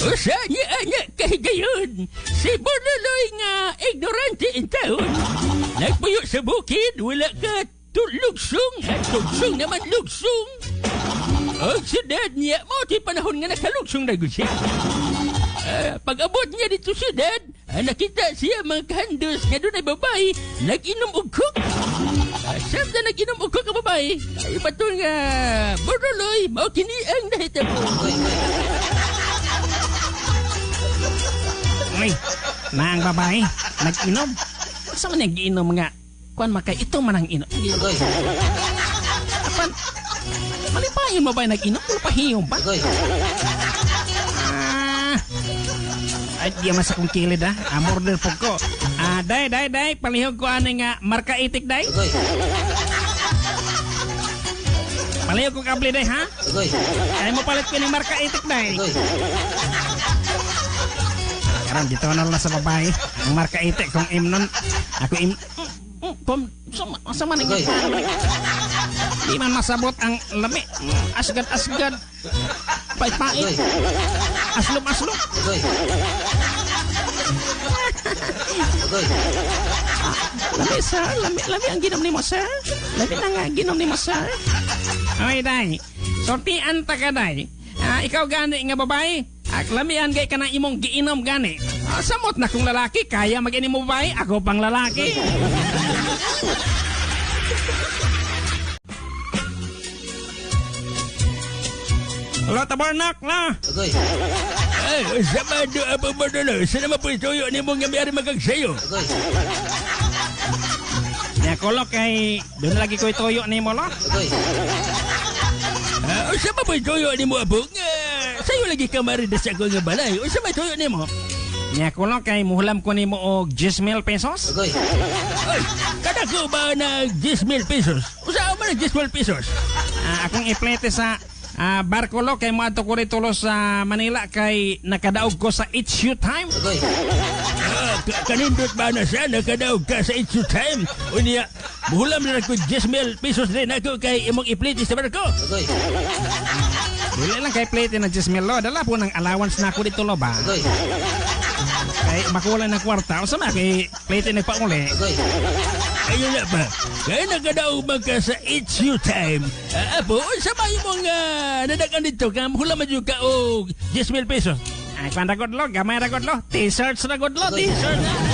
Usanya anak kahigayon. Si Boroloy nga ignorante in taon. Nagpuyo sa bukid, wala ka lugsong. At lugsong naman lugsong. Ang syudad niya, mo di panahon nga nakalugsong na siya. Pag-abot niya dito syudad, nakita siya mga kahandos nga doon ay babae, nag-inom og cook. Samta nag-inom og cook ang babae, ay patol nga, Boroloy, mao kini ang nahitabo. Uy, na ang babae, nag-inom. Saan man nag-inom nga? Kuan makay, ito man ang inom. Apan, malipayon mo ba nag-inom? Malipahiyom ba? Ay, di mas akong kilid murder po ko. Day, palihog ko nga marka itik, day. Palihog ko kabli, day, ha? Ay mo palit ko ng marka itik, day. Karon dito na lang sa babae. Ang marka itik, kung imnon, ako sama nang di man masabot ang lami. Asgad. Pait-pait. Aslom. Lami ang ginom ni mo, sir. Lami na nga ginom ni mo, sir. Oy, day. Sortian ta ka, day. Ikaw gani nga babae. Lamian gay ka na imong giinom gani. Samot na kung lalaki, kaya mag-inom mo babae. Ako pang lalaki. Hello, tabarnak na. Ay, sabado apa mo na. Sana mapuituyo ni mong nga mayari magagsayo. Ya, kolok kay doon lagi ko ituyo ni mo, lo. Usa ba puituyo ni mo, abong? Sayo lagi kamari na sa ako nga balay. Usa ba ituyo ni mo? Ya, kolok kay muhulam ko ni mo og 10,000 pesos. Ay, kada ko ba na 10,000 pesos? Usa ba na 10,000 pesos? Akong iplete sa barko, lo, kay mato ko ritulo sa Manila kay nakadaog ko sa HU time. Kanindot ba na siya nakadaog ka sa HU time? Unya, muhulam na ko 10,000 pesos rin ako kay imong iplete sa barko. Dili lang kay plate na 10,000, lo. Dala po ng allowance na ako dito, lo, ba? Kay makuha ng kwarta. O sama kay plate na pauli. Ayun na ba? Kaya nagkadaog ka sa HU time. Apo, sama yung mga nadagan dito ka, hula madyo ka o 10,000 pesos. Ay, kung ragod, lo. Gamay ragod, lo. T-shirts ragod, lo. T-shirts.